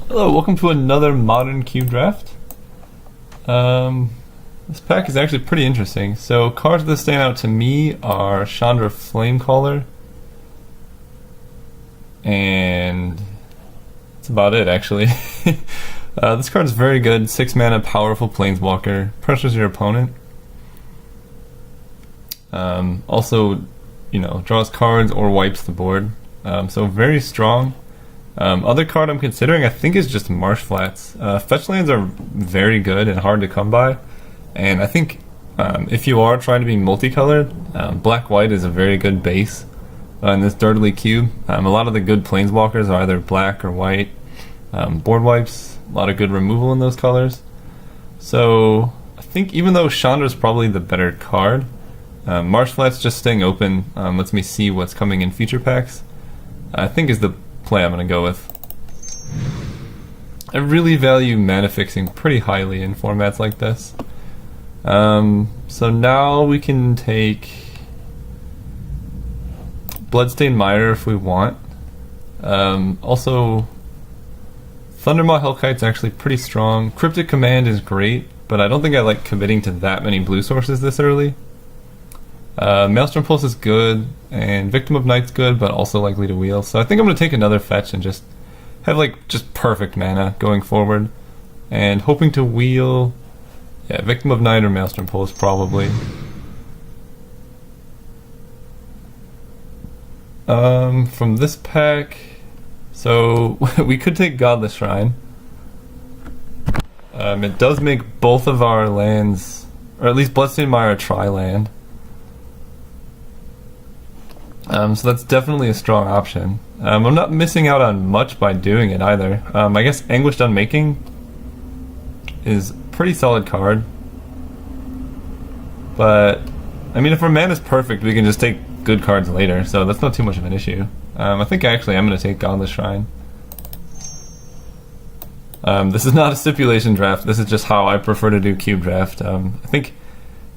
Hello, welcome to another Modern Cube Draft. This pack is actually pretty interesting. So cards that stand out to me are Chandra Flamecaller, and that's about it actually. This card is very good, 6 mana powerful planeswalker, pressures your opponent. Also, draws cards or wipes the board. So very strong. Other card I'm considering, I think, is just Marsh Flats. Fetch lands are very good and hard to come by, and I think if you are trying to be multicolored, black-white is a very good base in this dirtily cube. A lot of the good planeswalkers are either black or white. Board wipes, a lot of good removal in those colors. So I think even though Chandra's probably the better card, Marsh Flats just staying open lets me see what's coming in future packs. I think is the play I'm going to go with. I really value mana fixing pretty highly in formats like this. So now we can take Bloodstained Mire if we want. Also, Thundermaw Hellkite's actually pretty strong. Cryptic Command is great, but I don't think I like committing to that many blue sources this early. Maelstrom Pulse is good, and Victim of Night's good, but also likely to wheel. So I think I'm going to take another fetch and just have just perfect mana going forward. And hoping to wheel, Victim of Night or Maelstrom Pulse probably. From this pack, so we could take Godless Shrine. It does make both of our lands, or at least Bloodstained Mire, a tri-land. So that's definitely a strong option. I'm not missing out on much by doing it either. I guess Anguished Unmaking is a pretty solid card. But, I mean, if our mana's perfect, we can just take good cards later, so that's not too much of an issue. I think actually I'm going to take Godless Shrine. This is not a stipulation draft, this is just how I prefer to do cube draft. I think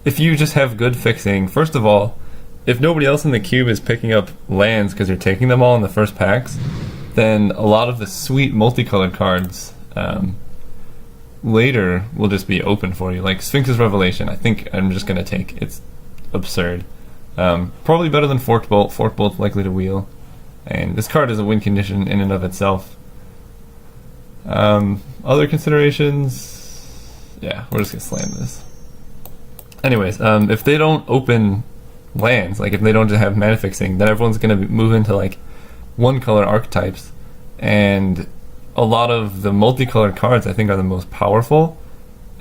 if you just have good fixing, first of all, if nobody else in the cube is picking up lands because you're taking them all in the first packs, then a lot of the sweet multicolored cards later will just be open for you. Like Sphinx's Revelation, I think I'm just going to take. It's absurd. Probably better than Forked Bolt. Forked Bolt's likely to wheel. And this card is a win condition in and of itself. Other considerations... Yeah, we're just going to slam this. Anyways, if they don't open lands, like if they don't just have mana fixing, then everyone's going to move into one color archetypes, and a lot of the multicolored cards I think are the most powerful,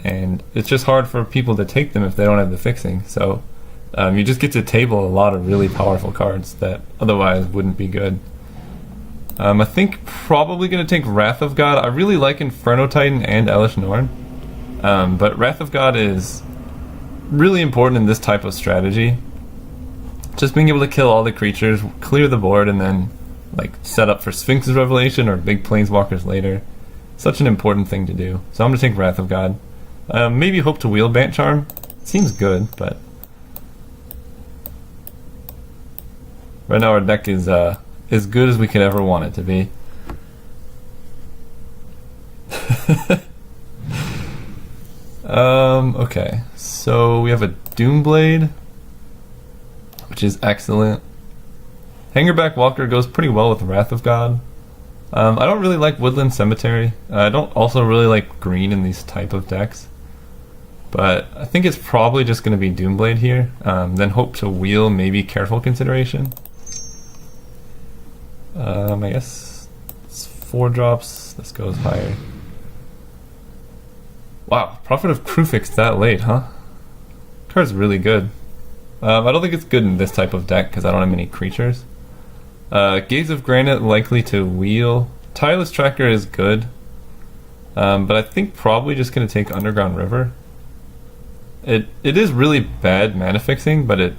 and it's just hard for people to take them if they don't have the fixing. So you just get to table a lot of really powerful cards that otherwise wouldn't be good. I think probably going to take Wrath of God. I really like Inferno Titan and Elesh Norn, but Wrath of God is really important in this type of strategy. Just being able to kill all the creatures, clear the board, and then set up for Sphinx's Revelation or big planeswalkers later. Such an important thing to do. So I'm going to take Wrath of God. Maybe hope to wheel Bant Charm. Seems good, but right now our deck is as good as we could ever want it to be. Okay, so we have a Doomblade, which is excellent. Hangerback Walker goes pretty well with Wrath of God. I don't really like Woodland Cemetery. I don't also really like green in these type of decks. But I think it's probably just going to be Doomblade here. Then hope to wheel maybe Careful Consideration. I guess it's 4 drops. This goes higher. Wow, Prophet of Krufix that late, huh? Card's really good. I don't think it's good in this type of deck because I don't have many creatures. Gaze of Granite likely to wheel. Tireless Tracker is good, but I think probably just going to take Underground River. It is really bad mana fixing, but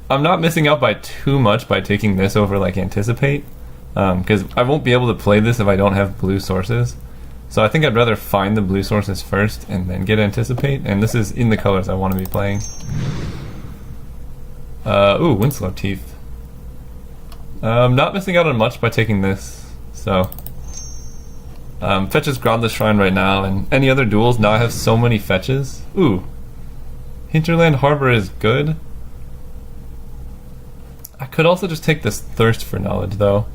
I'm not missing out by too much by taking this over Anticipate, because I won't be able to play this if I don't have blue sources. So I think I'd rather find the blue sources first and then get Anticipate, and this is in the colors I want to be playing. Winslow Teeth. Not missing out on much by taking this, so Fetches Groundless Shrine right now, and any other duels. Now I have so many fetches. Ooh. Hinterland Harbor is good. I could also just take this Thirst for Knowledge, though.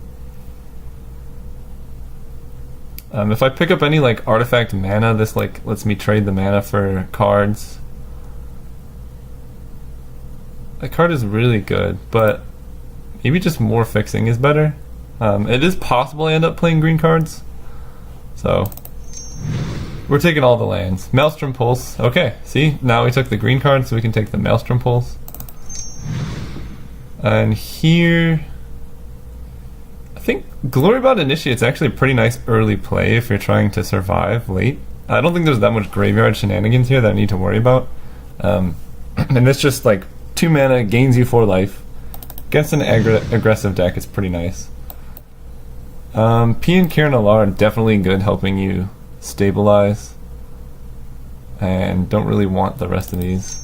If I pick up any like artifact mana, this like lets me trade the mana for cards. That card is really good, but maybe just more fixing is better. It is possible I end up playing green cards, so we're taking all the lands. Maelstrom Pulse. Okay, see, now we took the green card, so we can take the Maelstrom Pulse. And here, I think Glorybound Initiate's actually a pretty nice early play if you're trying to survive late. I don't think there's that much graveyard shenanigans here that I need to worry about. And it's just like 2 mana, gains you 4 life. Against an aggressive deck, it's pretty nice. P and Kiran Alar are definitely good, helping you stabilize. And don't really want the rest of these.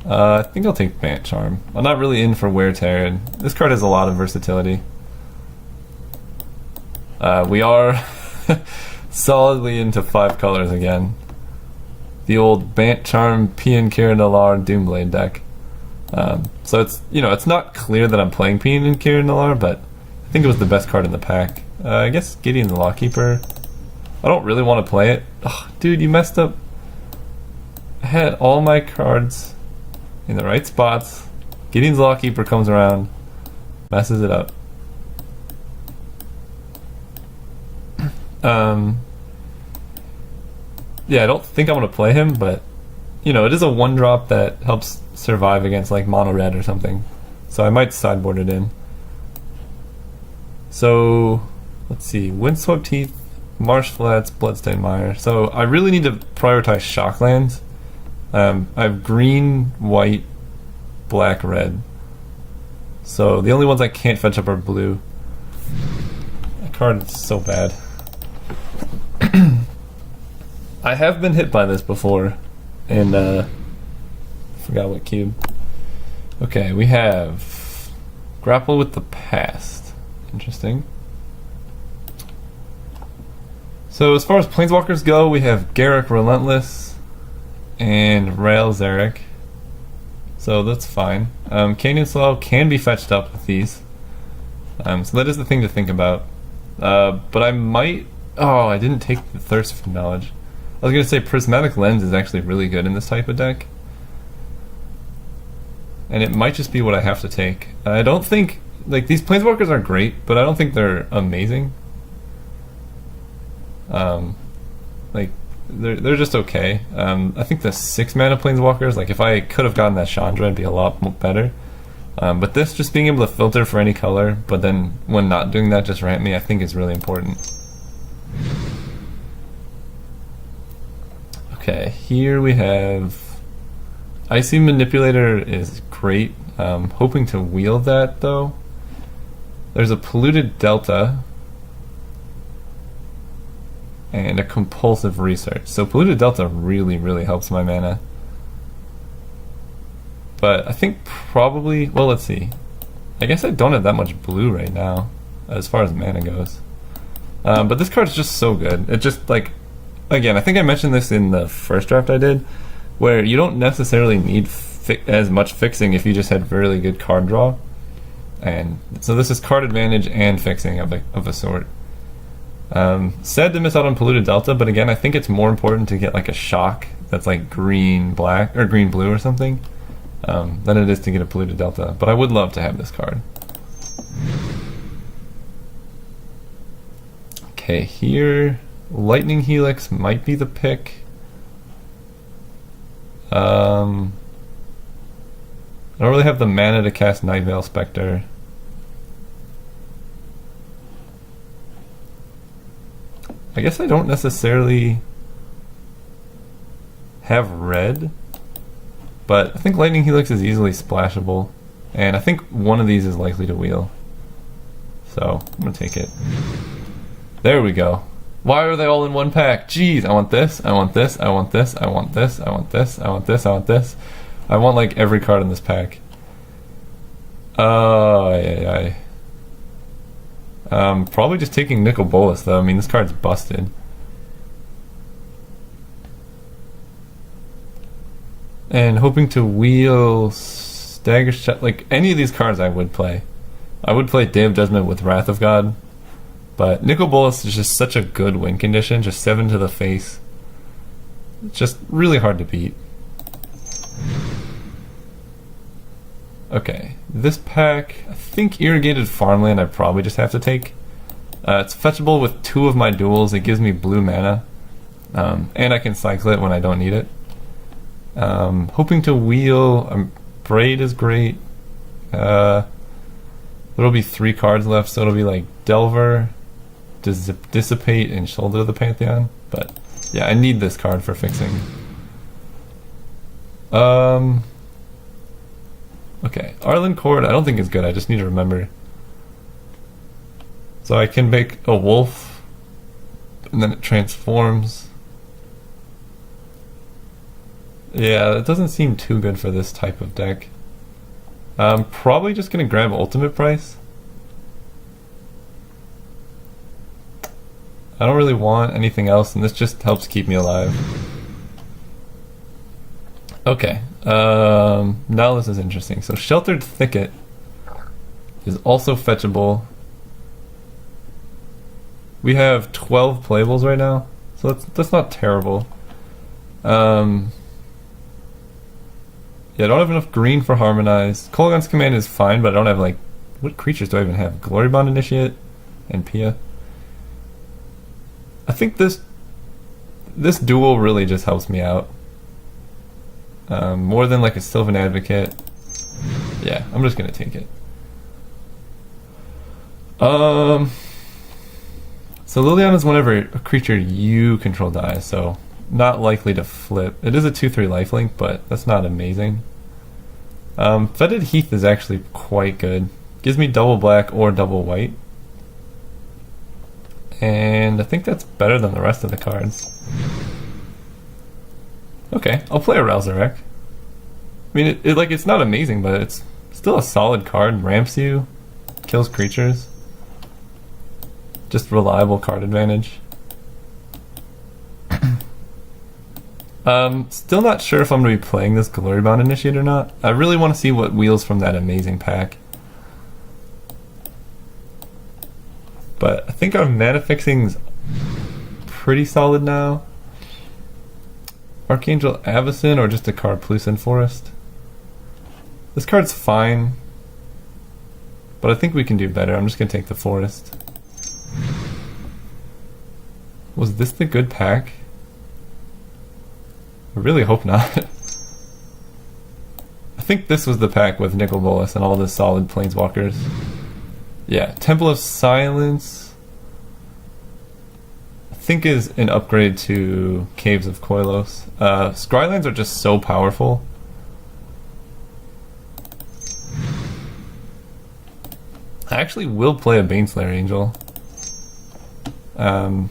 I think I'll take Bant Charm. I'm not really in for Wear Tear. This card has a lot of versatility. We are solidly into 5 colors again. The old Bant Charm, Pian Kiran Alar, Doomblade deck. So it's, you know, it's not clear that I'm playing Pian and Kiran Alar, but I think it was the best card in the pack. I guess Gideon the Lawkeeper. I don't really want to play it. Ugh, dude, you messed up. I had all my cards in the right spots. Gideon's Lawkeeper comes around, messes it up. Yeah, I don't think I'm going to play him, but you know, it is a 1-drop that helps survive against like mono red or something. So I might sideboard it in. So let's see, Windswept Heath, Marsh Flats, Bloodstained Mire. So I really need to prioritize Shocklands. I have green, white, black, red. So the only ones I can't fetch up are blue. That card is so bad. I have been hit by this before, and forgot what cube. Okay, we have Grapple with the Past. Interesting. So as far as Planeswalkers go, we have Garruk Relentless and Rael Zarek. So that's fine. Canyon Slough can be fetched up with these. So that is the thing to think about. But I might... Oh, I didn't take the Thirst for Knowledge. I was going to say Prismatic Lens is actually really good in this type of deck. And it might just be what I have to take. I don't think... Like, these Planeswalkers are great, but I don't think they're amazing. Like, they're just okay. I think the 6 mana Planeswalkers, like if I could have gotten that Chandra, it'd be a lot better. But this, just being able to filter for any color, but then when not doing that, just ramp me, I think is really important. Okay, here we have Icy Manipulator is great. Hoping to wield that though. There's a Polluted Delta and a Compulsive Research. So Polluted Delta really, really helps my mana. But I think probably, well, let's see. I guess I don't have that much blue right now as far as mana goes. But this card's just so good. It just, like, again, I think I mentioned this in the first draft I did, where you don't necessarily need as much fixing if you just had really good card draw. And so this is card advantage and fixing of a sort. Sad to miss out on Polluted Delta, but again, I think it's more important to get like a shock that's like green black or green blue or something than it is to get a Polluted Delta. But I would love to have this card. Okay, here Lightning Helix might be the pick. I don't really have the mana to cast Night Veil Spectre. I guess I don't necessarily have red, but I think Lightning Helix is easily splashable, and I think one of these is likely to wheel. So I'm gonna take it. There we go. Why are they all in one pack? Jeez, I want this, I want this, I want this, I want this, I want this, I want this, I want this. I want like every card in this pack. Oh, Probably just taking Nicol Bolas though. I mean, this card's busted. And hoping to wheel Stagger Shot. Like, any of these cards I would play. I would play Day of Judgment with Wrath of God. But Nicol Bolas is just such a good win condition. Just 7 to the face. It's just really hard to beat. Okay, this pack, I think Irrigated Farmland I probably just have to take. It's fetchable with 2 of my duels. It gives me blue mana. And I can cycle it when I don't need it. Hoping to wheel. Braid is great. There'll be 3 cards left, so it'll be like Delver, Dissipate, and Shoulder of the Pantheon. But yeah, I need this card for fixing. Okay, Arlen Cord I don't think is good, I just need to remember. So I can make a wolf, and then it transforms. Yeah, it doesn't seem too good for this type of deck. I'm probably just gonna grab Ultimate Price. I don't really want anything else, and this just helps keep me alive. Okay, now this is interesting. So Sheltered Thicket is also fetchable. We have 12 playables right now, so that's not terrible. Yeah, I don't have enough green for Harmonize. Kolaghan's Command is fine, but I don't have, like, what creatures do I even have? Glory Bond Initiate and Pia. I think this duel really just helps me out. More than like a Sylvan Advocate. Yeah, I'm just gonna take it. So Liliana is whenever a creature you control dies, so not likely to flip. It is a 2/3 lifelink, but that's not amazing. Fetid Heath is actually quite good. Gives me double black or double white. And I think that's better than the rest of the cards. Okay, I'll play a Rouserac. I mean, it's not amazing, but it's still a solid card. Ramps you, kills creatures. Just reliable card advantage. Still not sure if I'm going to be playing this Glory Bound Initiate or not. I really want to see what wheels from that amazing pack. But I think our mana fixing's pretty solid now. Archangel Avacyn or just a Karplusan Forest. This card's fine, but I think we can do better. I'm just going to take the Forest. Was this the good pack? I really hope not. I think this was the pack with Nicol Bolas and all the solid Planeswalkers. Yeah, Temple of Silence I think is an upgrade to Caves of Koilos. Scrylands are just so powerful. I actually will play a Baneslayer Angel. 5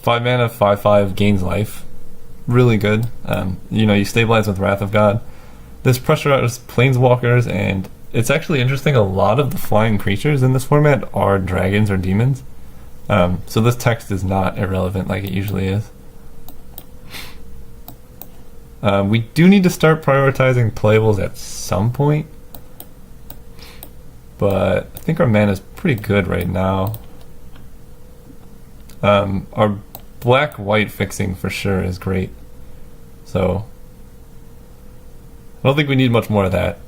mana, 5/5, gains life. Really good. You stabilize with Wrath of God. This pressurizes Planeswalkers, and it's actually interesting, a lot of the flying creatures in this format are dragons or demons. So this text is not irrelevant like it usually is. We do need to start prioritizing playables at some point, but I think our mana is pretty good right now. Our black-white fixing for sure is great, so I don't think we need much more of that.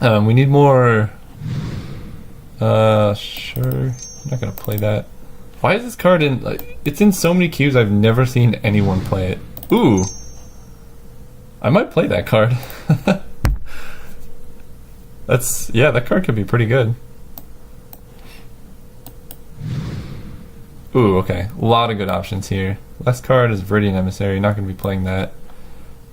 We need more. Sure. I'm not gonna play that. Why is this card in? It's in so many queues. I've never seen anyone play it. Ooh, I might play that card. That card could be pretty good. Ooh, okay. A lot of good options here. Last card is Viridian Emissary. Not gonna be playing that.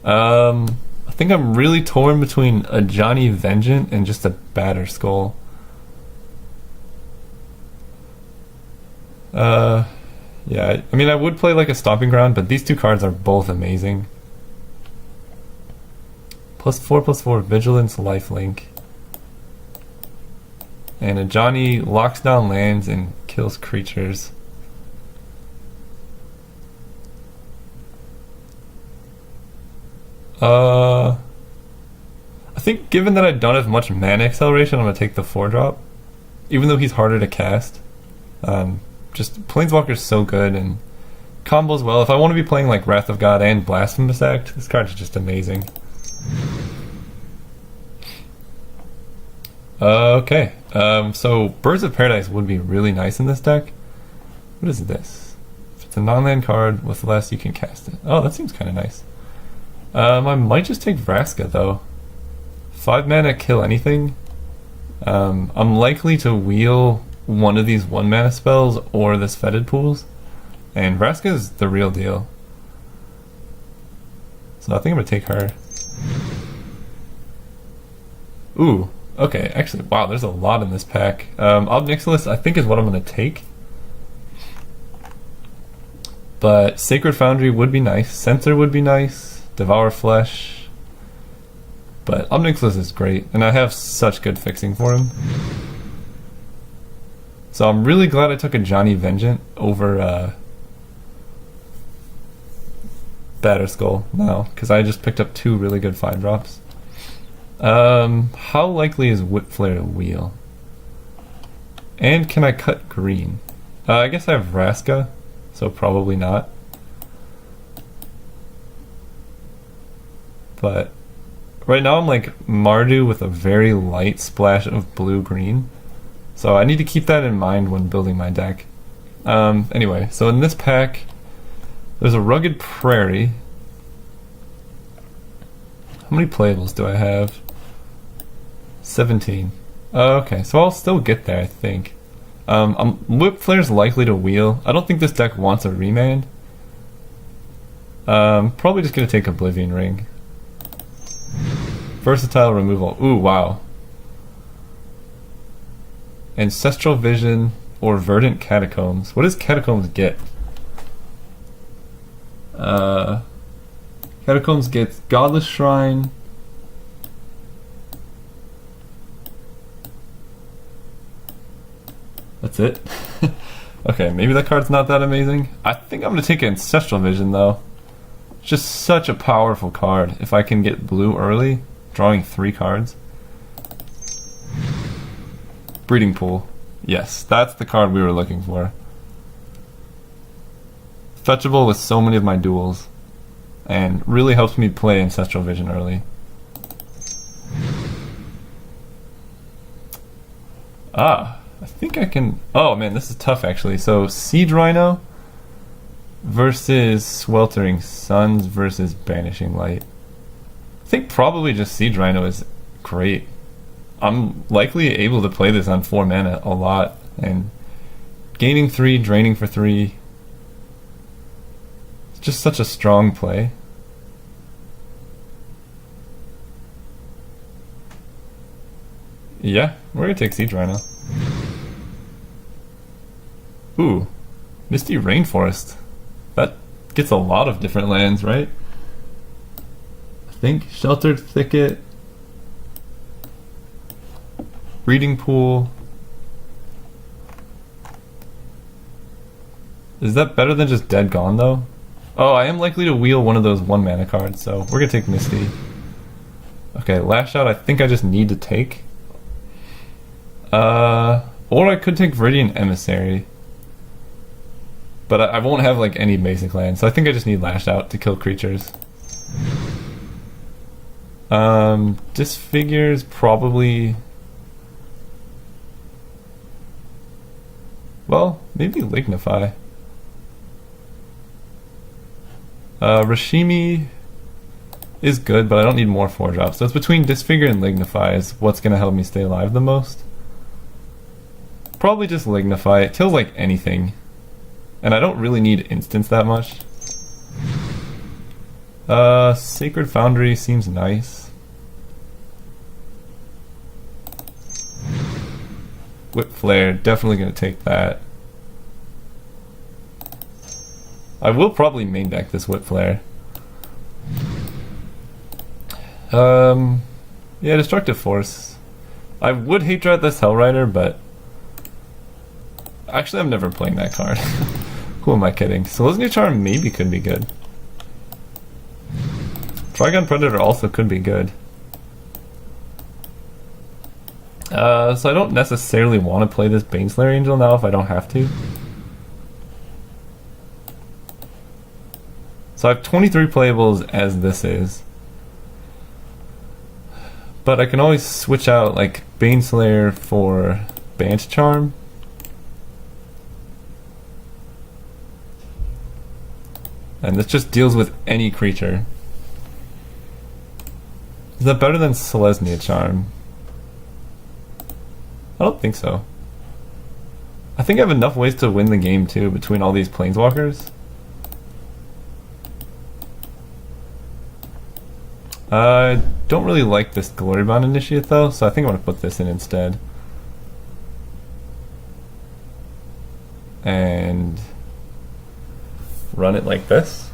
I think I'm really torn between a Johnny Vengeant and just a Batter Skull. Yeah, I mean, I would play like a Stomping Ground, but these two cards are both amazing. +4/+4 Vigilance, Lifelink. And a Johnny locks down lands and kills creatures. I think given that I don't have much mana acceleration, I'm going to take the 4-drop. Even though he's harder to cast. Just Planeswalker's so good and combos well. If I want to be playing like Wrath of God and Blasphemous Act, this card is just amazing. Okay, so Birds of Paradise would be really nice in this deck. What is this? If it's a non-land card with less, you can cast it. Oh, that seems kind of nice. I might just take Vraska though. 5 mana, kill anything. I'm likely to wheel one of these 1 mana spells or this Fetid Pools, and Vraska is the real deal. So I think I'm gonna take her. Ooh, okay, actually, wow, there's a lot in this pack. Ob Nixilis I think is what I'm gonna take. But Sacred Foundry would be nice, Censor would be nice, Devour Flesh. But Ob Nixilis is great, and I have such good fixing for him. So I'm really glad I took a Johnny Vengeant over Batterskull now, because I just picked up 2 really good 5-drops. How likely is Whip Flare to wheel? And can I cut green? I guess I have Vraska, so probably not. But right now I'm like Mardu with a very light splash of blue-green. So I need to keep that in mind when building my deck. Anyway, so in this pack, there's a Rugged Prairie. How many playables do I have? 17. Okay, so I'll still get there, I think. Whip Flare's likely to wheel. I don't think this deck wants a remand. Probably just gonna take Oblivion Ring. Versatile removal. Ooh, wow. Ancestral Vision or Verdant Catacombs. What does Catacombs get? Catacombs gets Godless Shrine. That's it? Okay, maybe that card's not that amazing. I think I'm going to take Ancestral Vision though. It's just such a powerful card. If I can get blue early, drawing 3 cards. Breeding Pool. Yes, that's the card we were looking for. Fetchable with so many of my duels. And really helps me play Ancestral Vision early. I think I can... Oh man, this is tough actually. So, Siege Rhino versus Sweltering Suns versus Banishing Light. I think probably just Siege Rhino is great. I'm likely able to play this on 4 mana a lot, and gaining 3, draining for 3. It's just such a strong play. Yeah, we're gonna take Siege Rhino. Ooh, Misty Rainforest. That gets a lot of different lands, right? I think Sheltered Thicket, Breeding Pool. Is that better than just Dead Gone though? Oh, I am likely to wheel one of those 1 mana cards, so we're gonna take Misty. Okay, Lash Out I think I just need to take. Or I could take Viridian Emissary. But I won't have like any basic lands, so I think I just need Lash Out to kill creatures. Disfigure's probably... Well, maybe Lignify. Rashimi is good, but I don't need more 4-drops. So it's between Disfigure and Lignify is what's going to help me stay alive the most. Probably just Lignify. It kills like anything. And I don't really need instants that much. Sacred Foundry seems nice. Whip Flare, definitely going to take that. I will probably main deck this Whip Flare. Yeah, Destructive Force. I would hate draw this Hellrider, but actually I'm never playing that card. Who am I kidding? Solidifying Charm maybe could be good. Trigon Predator also could be good. So I don't necessarily want to play this Baneslayer Angel now if I don't have to. So I have 23 playables as this is. But I can always switch out like Baneslayer for Bant Charm. And this just deals with any creature. Is that better than Selesnya Charm? I don't think so. I think I have enough ways to win the game too between all these Planeswalkers. I don't really like this Glorybound Initiate though, so I think I'm going to put this in instead. And run it like this.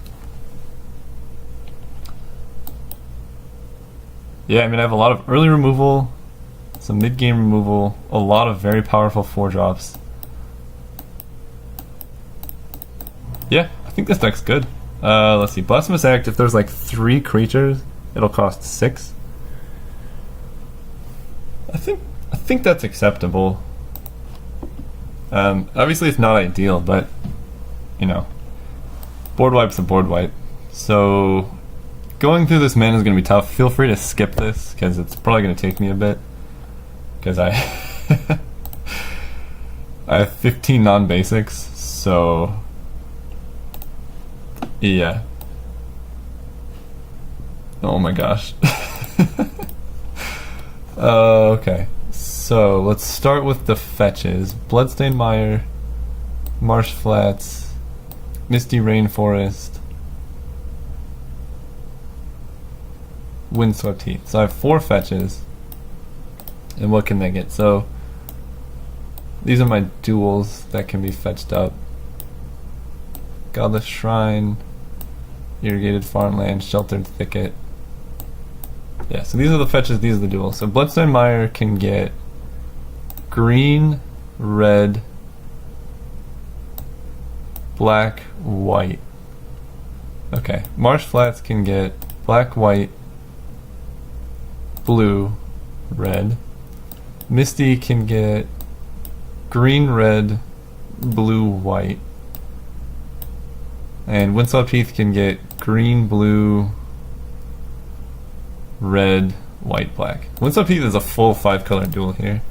Yeah, I mean I have a lot of early removal, some mid-game removal, a lot of very powerful 4-drops. Yeah, I think this deck's good. Let's see, Blasphemous Act, if there's like 3 creatures, it'll cost 6. I think that's acceptable. Obviously it's not ideal, but you know, board wipe's a board wipe. So going through this mana is going to be tough. Feel free to skip this because it's probably going to take me a bit. Because I I have 15 non-basics, so yeah. Oh my gosh. Okay, so let's start with the fetches. Bloodstained Mire, Marsh Flats, Misty Rainforest, Windswept Heath. So I have 4 fetches. And what can they get? So these are my duels that can be fetched up. Godless Shrine, Irrigated Farmland, Sheltered Thicket. Yeah, so these are the fetches, these are the duels. So Bloodstone Mire can get green, red, black, white. Okay, Marsh Flats can get black, white, blue, red. Misty can get green, red, blue, white. And Windswept Heath can get green, blue, red, white, black. Windswept Heath is a full 5-color duel here.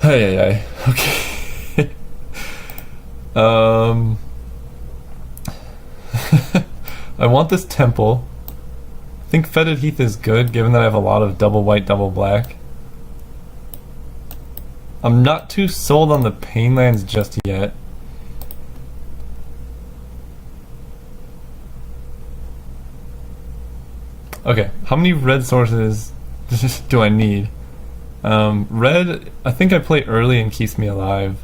Hey, okay. I want this temple. I think Fetid Heath is good, given that I have a lot of double white, double black. I'm not too sold on the Painlands just yet. Okay, how many red sources do I need? Red, I think I play early and keeps me alive.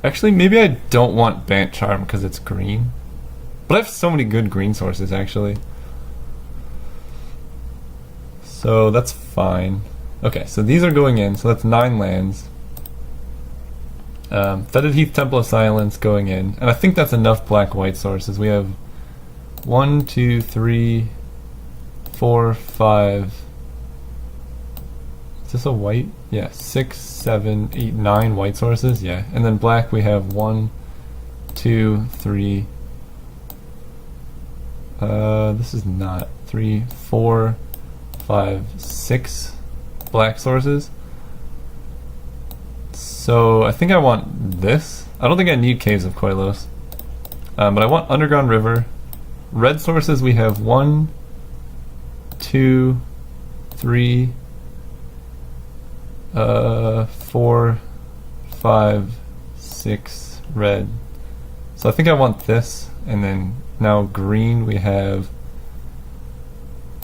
Actually, maybe I don't want Bant Charm because it's green. But I have so many good green sources, actually. So that's fine. Okay, so these are going in, so that's 9 lands. Fetid Heath, Temple of Silence going in, and I think that's enough black-white sources. We have 1, 2, 3, 4, 5. Is this a white? Yeah, 6, 7, 8, 9 white sources. Yeah, and then black we have 1, 2, 3. This is not 3, 4, 5, 6 black sources. So I think I want this. I don't think I need Caves of Koilos, but I want Underground River. Red sources we have 1, 2, 3, 4, 5, 6 red. So I think I want this, and then now green we have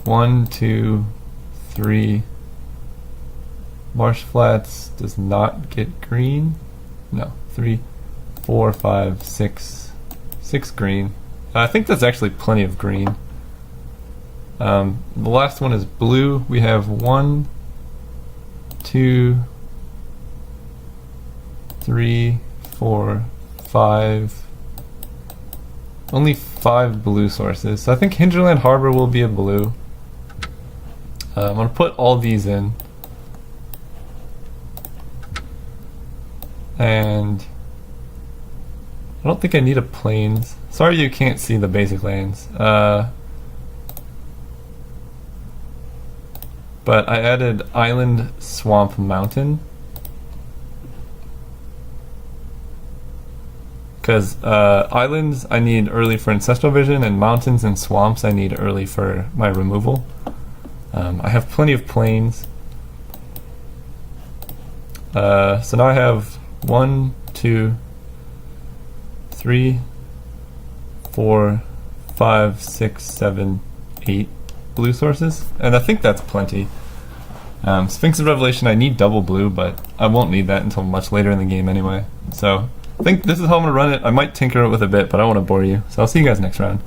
1, 2, 3. Marsh Flats does not get green. No, 3, 4, 5, 6. 6 green. I think that's actually plenty of green. The last one is blue. We have 1, 2, 3, 4, 5. Only 5 blue sources. So I think Hinterland Harbor will be a blue. I'm going to put all these in. And I don't think I need a plains. Sorry you can't see the basic lands. But I added Island, Swamp, Mountain. Because islands I need early for Ancestral Vision, and mountains and swamps I need early for my removal. I have plenty of plains. So now I have 1, 2, 3, 4, 5, 6, 7, 8 blue sources, and I think that's plenty. Sphinx of Revelation, I need double blue, but I won't need that until much later in the game anyway. So I think this is how I'm going to run it. I might tinker it with a bit, but I don't want to bore you. So I'll see you guys next round.